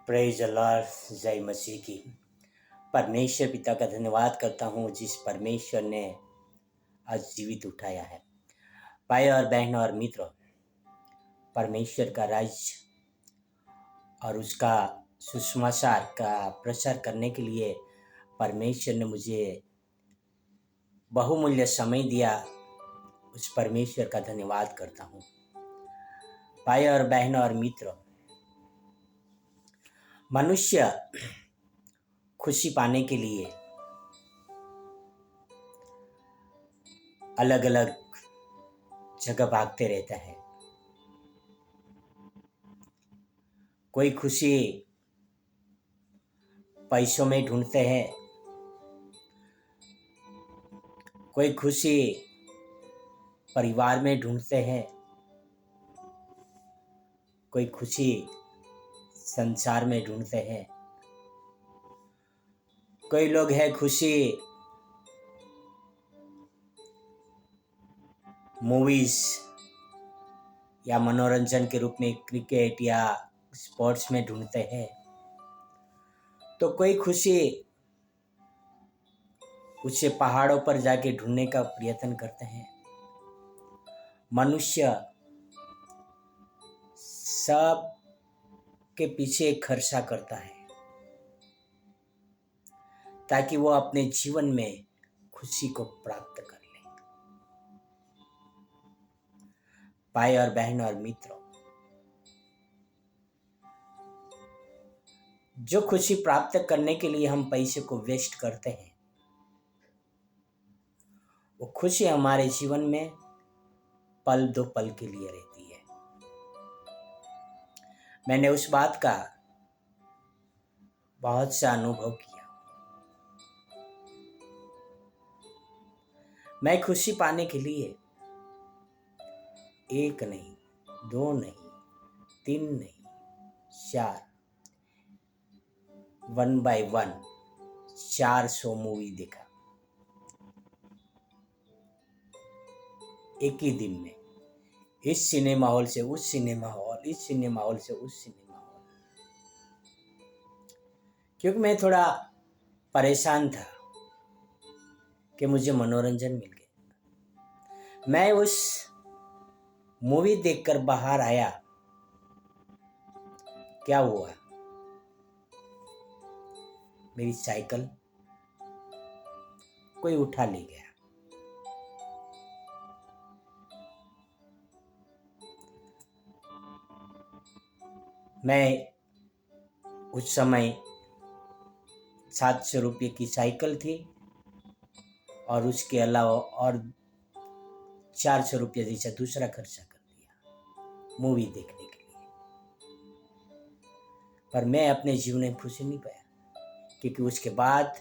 Praise अल्लाह, जय मसीह की। परमेश्वर पिता का धन्यवाद करता हूँ जिस परमेश्वर ने आज जीवित उठाया है। भाई और बहन और मित्रों, परमेश्वर का राज्य और उसका सुसमाचार का प्रचार करने के लिए परमेश्वर ने मुझे बहुमूल्य समय दिया। उस परमेश्वर का धन्यवाद करता हूँ। भाई और बहन और मित्रों, मनुष्य खुशी पाने के लिए अलग अलग जगह भागते रहता है। कोई खुशी पैसों में ढूंढते हैं, कोई खुशी परिवार में ढूंढते हैं, कोई खुशी संसार में ढूंढते हैं। कोई लोग है खुशी मूवीज या मनोरंजन के रूप में क्रिकेट या स्पोर्ट्स में ढूंढते हैं। तो कोई खुशी उसे पहाड़ों पर जाके ढूंढने का प्रयत्न करते हैं। मनुष्य सब के पीछे खर्चा करता है ताकि वो अपने जीवन में खुशी को प्राप्त कर ले। भाई और बहन और मित्रों, जो खुशी प्राप्त करने के लिए हम पैसे को वेस्ट करते हैं, वो खुशी हमारे जीवन में पल दो पल के लिए रहती है। मैंने उस बात का बहुत सा अनुभव किया। मैं खुशी पाने के लिए एक नहीं, दो नहीं, तीन नहीं, 4 1 by 1 400 मूवी देखा एक ही दिन में। इस सिनेमा हॉल से उस सिनेमा हॉल, इस सिनेमा हॉल से उस सिनेमा हॉल, क्योंकि मैं थोड़ा परेशान था कि मुझे मनोरंजन मिल गया। मैं उस मूवी देखकर बाहर आया, क्या हुआ, मेरी साइकिल कोई उठा ले गया। मैं उस समय 700 रुपये की साइकिल थी और उसके अलावा और 400 रुपये जैसा दूसरा खर्चा कर दिया मूवी देखने के लिए। पर मैं अपने जीवन में खुशी नहीं पाया, क्योंकि उसके बाद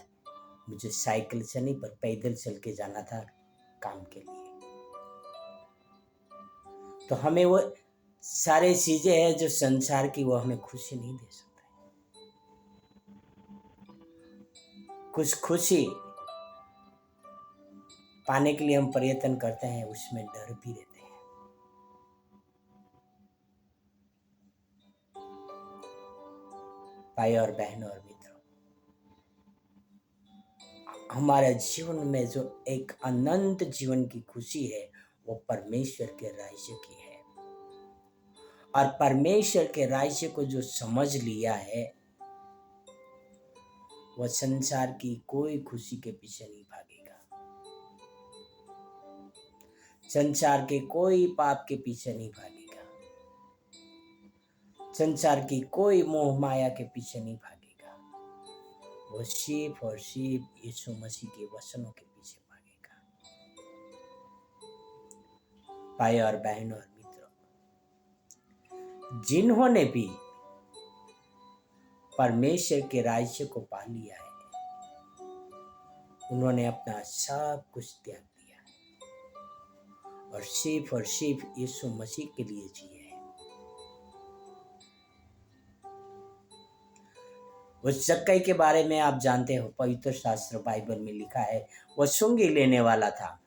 मुझे साइकिल से नहीं पर पैदल चल के जाना था काम के लिए। तो हमें वो सारे चीजें हैं जो संसार की, वो हमें खुशी नहीं दे सकता है। कुछ खुशी पाने के लिए हम प्रयत्न करते हैं, उसमें डर भी रहते हैं। भाई और बहन और मित्रों, हमारे जीवन में जो एक अनंत जीवन की खुशी है वो परमेश्वर के राज्य की है। और परमेश्वर के राज्य को जो समझ लिया है, वह संसार की कोई खुशी के पीछे नहीं भागेगा, संसार के कोई पाप के पीछे नहीं भागेगा, संसार की कोई मोह माया के पीछे नहीं भागेगा। वो सिर्फ और सिर्फ यीशु मसीह के वचनों के पीछे भागेगा। भाई और बहन और मित्रों, जिन्होंने भी परमेश्वर के राज्य को पा लिया है, उन्होंने अपना सब कुछ त्याग दिया है और सिर्फ यीशु मसीह के लिए जिए हैं। उस जक्कई के बारे में आप जानते हो, पवित्र शास्त्र बाइबल में लिखा है, वह सूंघी लेने वाला था।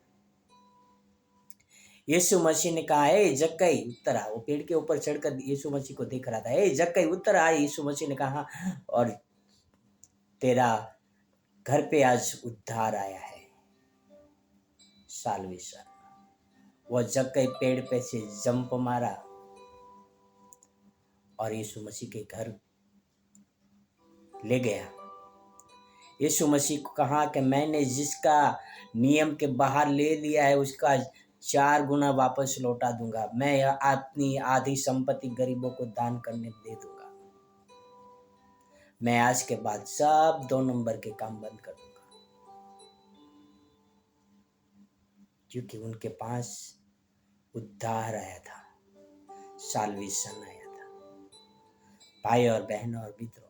यीशु मसीह ने कहा, हे जक्कई उत्तर आ। वो पेड़ के ऊपर चढ़कर यीशु मसीह को देख रहा था। हे जक्कई उत्तर आ। यीशु मसीह ने कहा, और तेरा घर पे आज उद्धार आया है, साल्वेशन। वो जक्कई पेड़ पे से जंप मारा और यीशु मसीह के घर ले गया। यीशु मसीह को कहा कि मैंने जिसका नियम के बाहर ले लिया है उसका 4 गुना वापस लौटा दूंगा। मैं अपनी आधी संपत्ति गरीबों को दान करने दे दूंगा। मैं आज के बाद सब 2 नंबर के काम बंद कर दूंगा, क्योंकि उनके पास उद्धार आया था, साल्वेशन आया था। भाई और बहनों और मित्रों,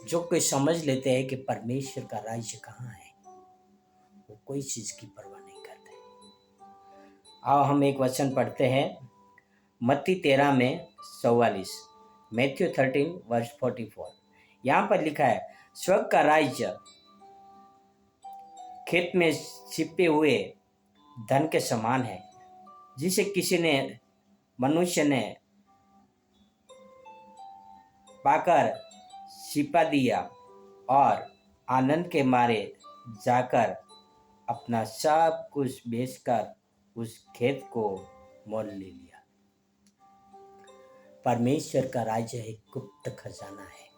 जो कोई समझ लेते हैं कि परमेश्वर का राज्य कहाँ है, वो कोई चीज की परवाह नहीं करते। आओ हम एक वचन पढ़ते हैं, मत्ती 13 में 44, मैथ्यू 13 वर्स 44। यहाँ पर लिखा है, स्वर्ग का राज्य खेत में छिपे हुए धन के समान है, जिसे किसी ने मनुष्य ने पाकर छिपा दिया और आनंद के मारे जाकर अपना सब कुछ बेचकर उस खेत को मोल ले लिया। परमेश्वर का राज्य एक गुप्त खजाना है।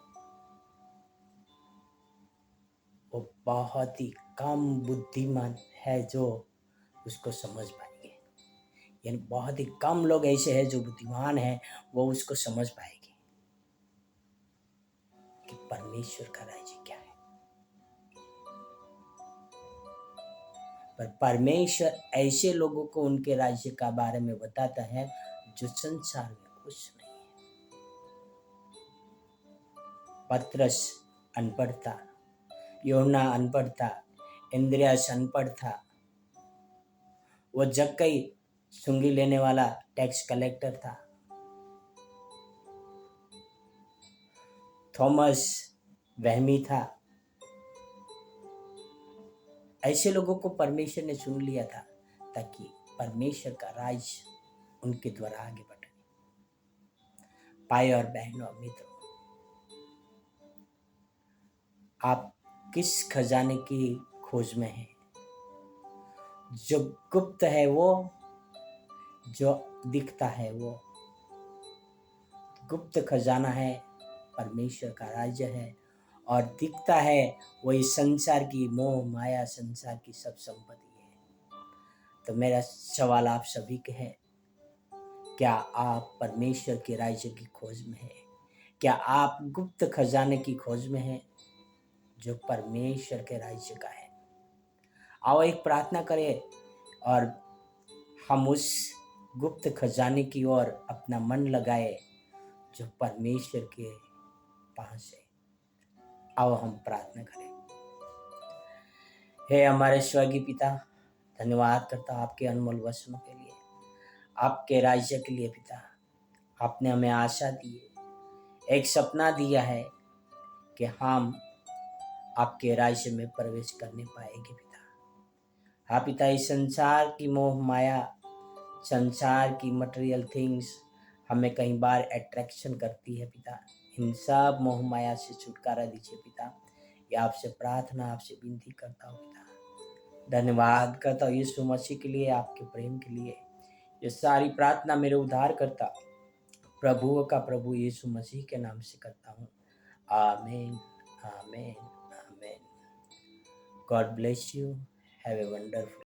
वो बहुत ही कम बुद्धिमान है जो उसको समझ पाएंगे, यानी बहुत ही कम लोग ऐसे हैं जो बुद्धिमान हैं, वो उसको समझ पाएंगे कि परमेश्वर का राज्य क्या है। पर परमेश्वर ऐसे लोगों को उनके राज्य का बारे में बताता है जो संसार में कुछ नहीं है। पतरस अनपढ़ था, यूहन्ना अनपढ़ था, इंद्रियास अनपढ़ था, वो जक्कई सुंगी लेने वाला टैक्स कलेक्टर था, थॉमस वहमी था। ऐसे लोगों को परमेश्वर ने चुन लिया था ताकि परमेश्वर का राज उनके द्वारा आगे बढ़े। भाई और बहनों और मित्रों, आप किस खजाने की खोज में हैं? जो गुप्त है वो, जो दिखता है वो। गुप्त खजाना है, परमेश्वर का राज्य है, और दिखता है वही संसार की मोह माया, संसार की सब संपत्ति है। तो मेरा सवाल आप सभी के है, क्या आप परमेश्वर के राज्य की खोज में हैं? क्या आप गुप्त खजाने की खोज में हैं जो परमेश्वर के राज्य का है? आओ एक प्रार्थना करें और हम उस गुप्त खजाने की ओर अपना मन लगाए जो परमेश्वर के पास है। आओ हम प्रार्थना करें। हे हमारे स्वर्गीय पिता, धन्यवाद करता हूं आपके अनमोल वचनों के लिए, आपके राज्य के लिए। पिता, आपने हमें आशा दी है, एक सपना दिया है कि हम आपके राज्य में प्रवेश करने पाएंगे। पिता, हाँ पिता, इस संसार की मोह माया, संसार की मटेरियल थिंग्स हमें कई बार अट्रैक्शन करती है। पिता, इन सब मोह माया से छुटकारा दीजिए। पिता, ये आपसे प्रार्थना, आपसे विनती करता हूँ। पिता, धन्यवाद करता हूँ यीशु मसीह के लिए, आपके प्रेम के लिए। ये सारी प्रार्थना मेरे उद्धार करता प्रभु का प्रभु यीशु मसीह के नाम से करता हूँ। आमीन, आमीन, आमीन। God bless you. Have a wonderful